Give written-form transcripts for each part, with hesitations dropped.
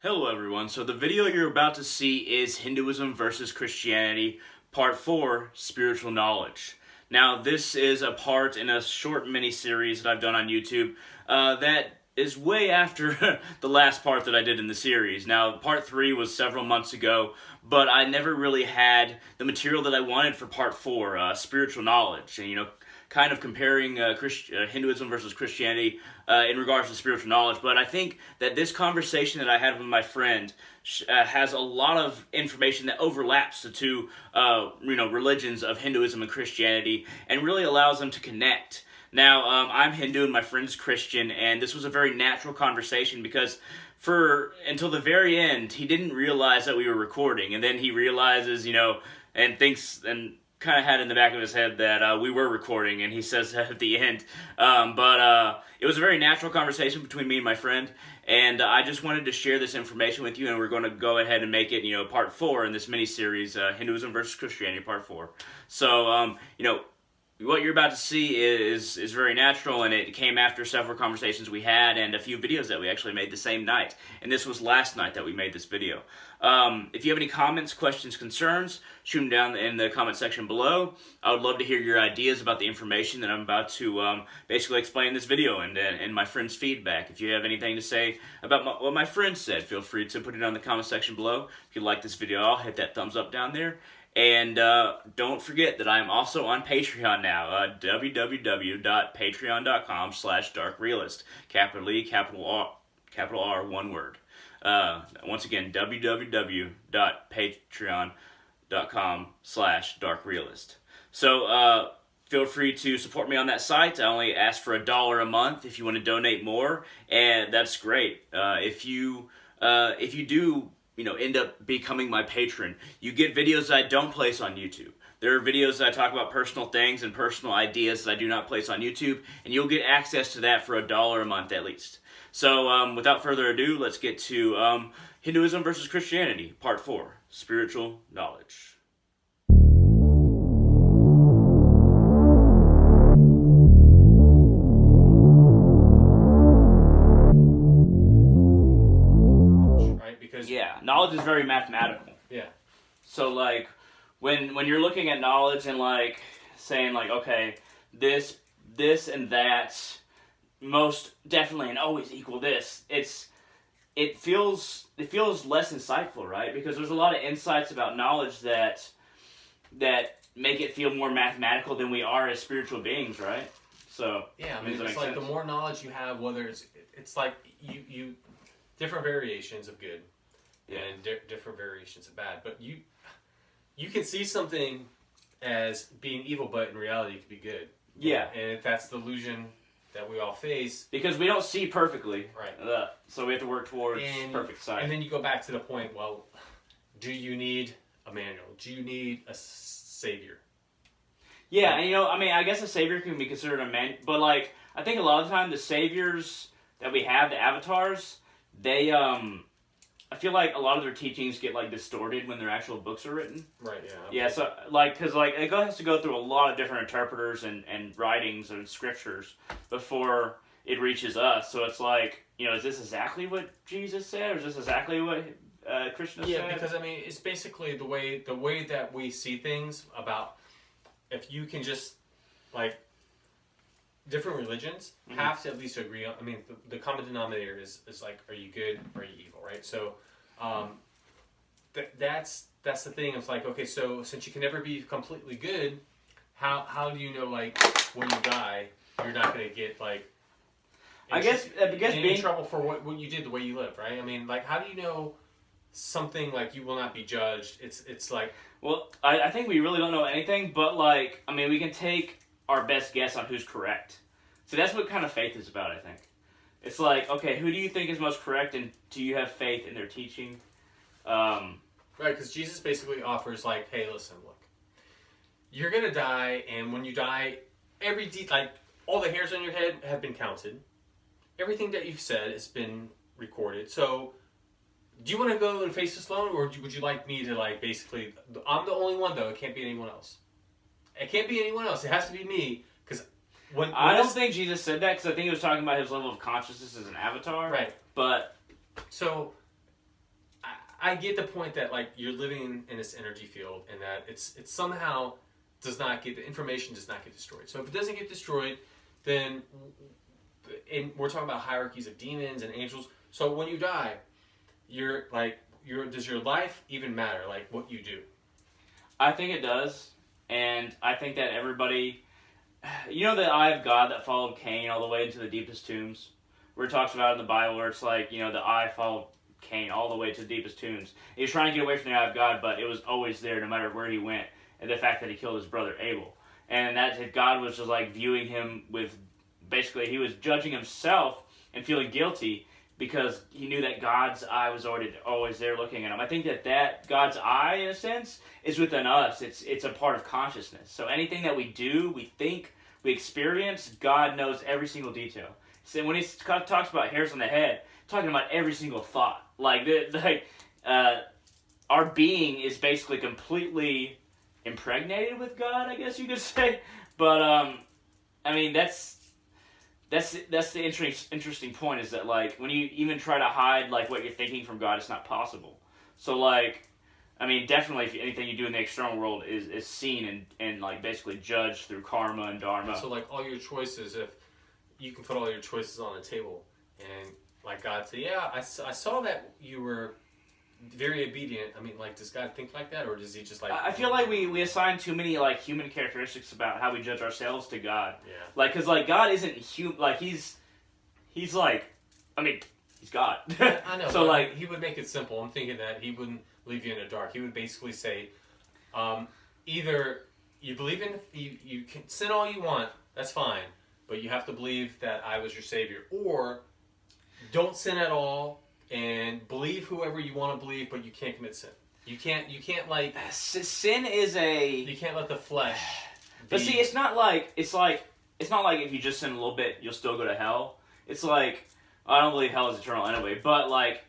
Hello everyone, so the video you're about to see is Hinduism versus Christianity, Part 4, Spiritual Knowledge. Now this is a part in a short mini-series that I've done on YouTube that is way after the last part that I did in the series. Now Part 3 was several months ago, but I never really had the material that I wanted for Part 4, Spiritual Knowledge, and kind of comparing Hinduism versus Christianity in regards to spiritual knowledge. But I think that this conversation that I had with my friend has a lot of information that overlaps the two religions of Hinduism and Christianity, and really allows them to connect. Now, I'm Hindu and my friend's Christian, and this was a very natural conversation because until the very end, he didn't realize that we were recording, and then he realizes, and thinks and kind of had in the back of his head that we were recording, and he says that at the end. But it was a very natural conversation between me and my friend, and I just wanted to share this information with you, and we're going to go ahead and make it, Part 4 in this mini-series, Hinduism versus Christianity, Part 4. So, what you're about to see is very natural, and it came after several conversations we had and a few videos that we actually made the same night. And this was last night that we made this video. If you have any comments, questions, concerns, shoot them down in the comment section below. I would love to hear your ideas about the information that I'm about to basically explain in this video and my friend's feedback. If you have anything to say about what my friend said, feel free to put it on the comment section below. If you like this video, I'll hit that thumbs up down there. And don't forget that I'm also on Patreon now, www.patreon.com/darkrealist. Capital E, capital R, one word. Once again, www.patreon.com/darkrealist. So feel free to support me on that site. I only ask for $1 a month if you want to donate more, and that's great. If you do end up becoming my patron, you get videos that I don't place on YouTube. There are videos that I talk about personal things and personal ideas that I do not place on YouTube, and you'll get access to that for $1 a month at least. So without further ado, let's get to Hinduism versus Christianity, Part 4, Spiritual Knowledge. Yeah, knowledge is very mathematical. Yeah. So like when you're looking at knowledge and like saying like, okay, this and that most definitely and always equal this, it feels less insightful, right? Because there's a lot of insights about knowledge that make it feel more mathematical than we are as spiritual beings, right? So yeah, I mean it's like the more knowledge you have, whether it's like you different variations of good. Yeah, and different variations of bad. But you can see something as being evil, but in reality it could be good. Yeah. And that's the illusion that we all face. Because we don't see perfectly. Right. So we have to work towards perfect sight. And then you go back to the point, well, do you need a manual? Do you need a savior? Yeah, and I guess a savior can be considered a man, but like, I think a lot of the time the saviors that we have, the avatars, they, I feel like a lot of their teachings get like distorted when their actual books are written. Right. Yeah. Okay. Yeah. So because it has to go through a lot of different interpreters and writings and scriptures before it reaches us. So it's like, is this exactly what Jesus said, or is this exactly what Krishna said? Yeah, because it's basically the way that we see things. About if you can just like different religions have to at least agree on. The common denominator is like, are you good or are you evil, right? So, that's the thing. It's like, okay, so since you can never be completely good, how do you know like when you die you're not going to get like in trouble for what you did, the way you live, right? Like how do you know something like you will not be judged? It's like, well, I think we really don't know anything, but like we can take our best guess on who's correct. So that's what kind of faith is about, I think. It's like, okay, who do you think is most correct, and do you have faith in their teaching? Right, because Jesus basically offers like, hey, listen, look, you're going to die, and when you die, like all the hairs on your head have been counted. Everything that you've said has been recorded. So do you want to go and face this alone, or would you like me to like basically, I'm the only one though, it can't be anyone else. It can't be anyone else. It has to be me, because I don't think Jesus said that, because I think he was talking about his level of consciousness as an avatar. Right. But so I get the point that like you're living in this energy field, and that it's somehow does not get the information does not get destroyed. So if it doesn't get destroyed, then and we're talking about hierarchies of demons and angels. So when you die, does your life even matter? Like what you do? I think it does, and I think that everybody, you know, the eye of God that followed Cain all the way into the deepest tombs, where it talks about in the Bible, where it's like, you know, the eye followed Cain all the way to the deepest tombs. He was trying to get away from the eye of God, but it was always there no matter where he went, and the fact that he killed his brother Abel. And that God was just like viewing him with, basically he was judging himself and feeling guilty because he knew that God's eye was always there looking at him. I think that God's eye, in a sense, is within us. It's a part of consciousness. So anything that we do, we think, we experience, God knows every single detail. So when he talks about hairs on the head, talking about every single thought. Our being is basically completely impregnated with God, I guess you could say. But I mean, that's the interesting point, is that like when you even try to hide like what you're thinking from God, it's not possible. So like, I mean, definitely if anything you do in the external world is seen and like basically judged through karma and dharma. So like all your choices, if you can put all your choices on the table, and like God said, yeah, I saw that you were very obedient. I mean, like, does God think like that, or does he just like... I feel like we assign too many like human characteristics about how we judge ourselves to God. Yeah. Like, because like God isn't human. Like he's like, I mean, he's God. I know. So like he would make it simple. I'm thinking that he wouldn't leave you in the dark. He would basically say, either you believe in you can sin all you want, that's fine, but you have to believe that I was your savior, or don't sin at all and believe whoever you want to believe, but you can't commit sin. You can't like sin is a. You can't let the flesh. But see, it's not like if you just sin a little bit, you'll still go to hell. It's like, I don't believe hell is eternal anyway, but like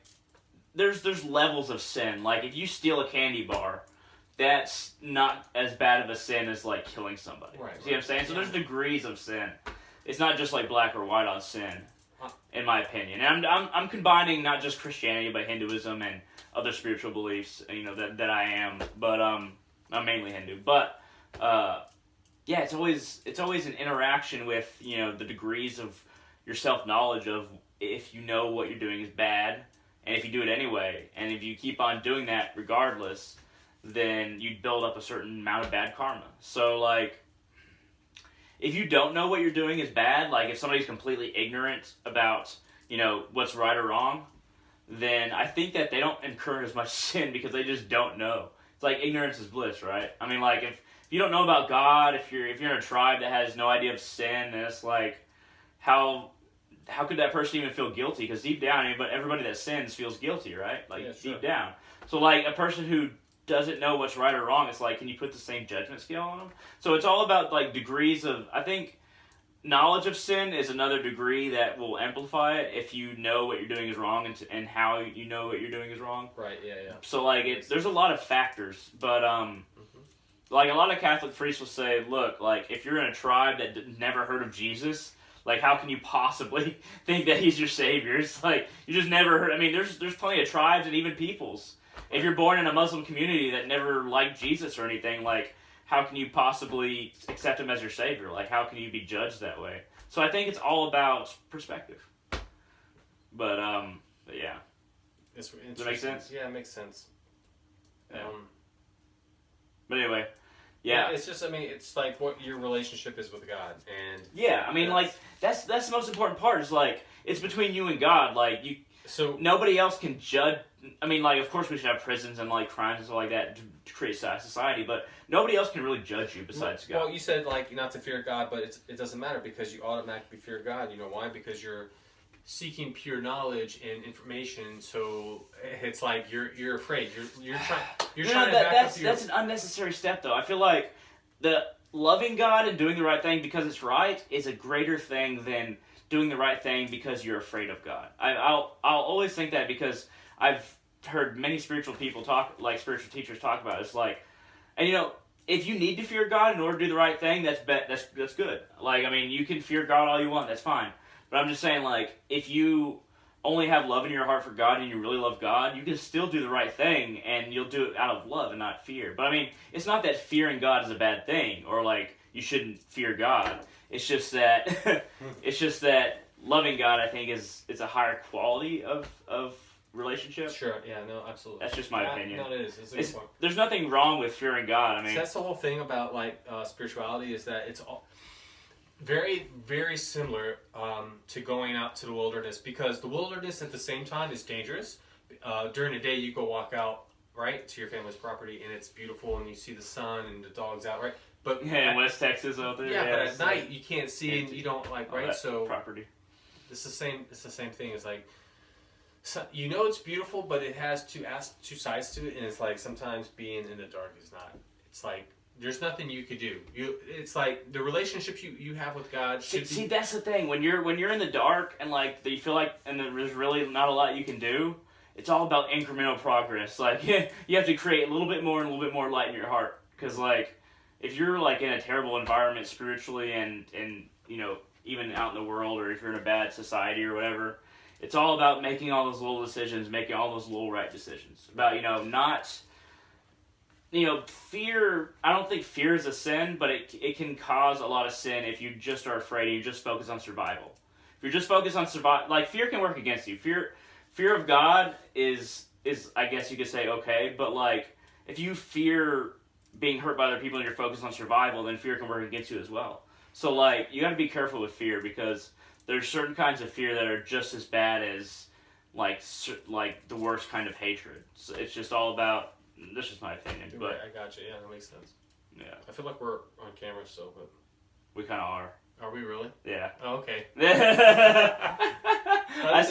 there's levels of sin. Like if you steal a candy bar, that's not as bad of a sin as like killing somebody. Right. See what I'm saying? So there's degrees of sin. It's not just like black or white on sin, in my opinion. And I'm combining not just Christianity but Hinduism and other spiritual beliefs, you know, that I am. But I'm mainly Hindu. But yeah, it's always an interaction with, you know, the degrees of your self-knowledge of if you know what you're doing is bad, and if you do it anyway, and if you keep on doing that regardless, then you build up a certain amount of bad karma. So like, if you don't know what you're doing is bad, like if somebody's completely ignorant about, you know, what's right or wrong, then I think that they don't incur as much sin because they just don't know. It's like ignorance is bliss, right? I mean, like if you don't know about God, if you're in a tribe that has no idea of sin, then it's like, how could that person even feel guilty? Because deep down, everybody that sins feels guilty, right? Like, yeah, sure. Deep down. So like a person who doesn't know what's right or wrong, it's like, can you put the same judgment scale on them? So it's all about like degrees of, I think knowledge of sin is another degree that will amplify it if you know what you're doing is wrong and how you know what you're doing is wrong. Right, yeah. So like there's a lot of factors, but like a lot of Catholic priests will say, look, like if you're in a tribe that never heard of Jesus, like how can you possibly think that he's your savior? It's like, you just never heard, I mean, there's plenty of tribes and even peoples. If you're born in a Muslim community that never liked Jesus or anything, like, how can you possibly accept him as your savior? Like, how can you be judged that way? So I think it's all about perspective. But yeah. Does that make sense? Yeah, it makes sense. Yeah. But anyway, yeah. It's just, I mean, it's like what your relationship is with God. And yeah, I mean, like, that's the most important part is, like, it's between you and God. Like, so nobody else can judge. I mean, like, of course we should have prisons and, like, crimes and stuff like that to create society, but nobody else can really judge you besides God. Well, you said, like, not to fear God, but it doesn't matter because you automatically fear God. You know why? Because you're seeking pure knowledge and information, so it's like you're afraid. You're trying to back up your... That's an unnecessary step, though. I feel like the loving God and doing the right thing because it's right is a greater thing than doing the right thing because you're afraid of God. I'll always think that because I've heard many spiritual people talk, like spiritual teachers talk about it. It's like, and you know, if you need to fear God in order to do the right thing, that's good. Like, I mean, you can fear God all you want, that's fine. But I'm just saying, like, if you only have love in your heart for God and you really love God, you can still do the right thing and you'll do it out of love and not fear. But I mean, it's not that fearing God is a bad thing or like you shouldn't fear God. It's just that loving God, I think, is a higher quality of relationship. Sure, yeah, no, absolutely. That's just my opinion. No, it is. It's a good point. There's nothing wrong with fearing God. I mean, so that's the whole thing about like spirituality is that it's all very, very similar to going out to the wilderness, because the wilderness at the same time is dangerous. During the day, you go walk out right to your family's property, and it's beautiful, and you see the sun and the dogs out, right? But in West Texas out there. Yeah, but at night you can't see and you don't like right. So property. It's the same. It's the same thing. It's like, so, you know, it's beautiful, but it has two sides to it, and it's like sometimes being in the dark is not. It's like there's nothing you could do. It's like the relationships you have with God should see, that's the thing. When you're in the dark and like you feel like and there's really not a lot you can do. It's all about incremental progress. Like you have to create a little bit more and a little bit more light in your heart, because like if you're like in a terrible environment spiritually and you know, even out in the world, or if you're in a bad society or whatever, it's all about making all those little decisions, making all those little right decisions. About, you know, not, you know, fear. I don't think fear is a sin, but it can cause a lot of sin if you just are afraid and you just focus on survival. If you're just focused on survival, like fear can work against you. Fear of God is I guess you could say okay, but like if you fear being hurt by other people and you're focused on survival, then fear can work against you as well. So like you got to be careful with fear, because there's certain kinds of fear that are just as bad as like the worst kind of hatred. So it's just all about. This is my opinion, but right, I got you. Yeah, that makes sense. Yeah, I feel like we're on camera still, but we kind of are. Are we really? Yeah. Oh, okay. I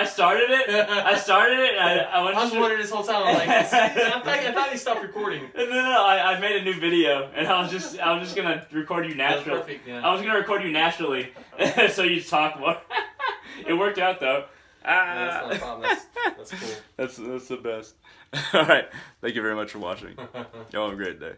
started it. And I was wondering this whole time. I'm like, I thought he stopped recording. No. I made a new video, and I was just gonna record you naturally. Perfect, yeah. I was gonna record you naturally, so you talk more. It worked out though. Yeah, that's not a problem. That's cool. That's the best. All right. Thank you very much for watching. Y'all have a great day.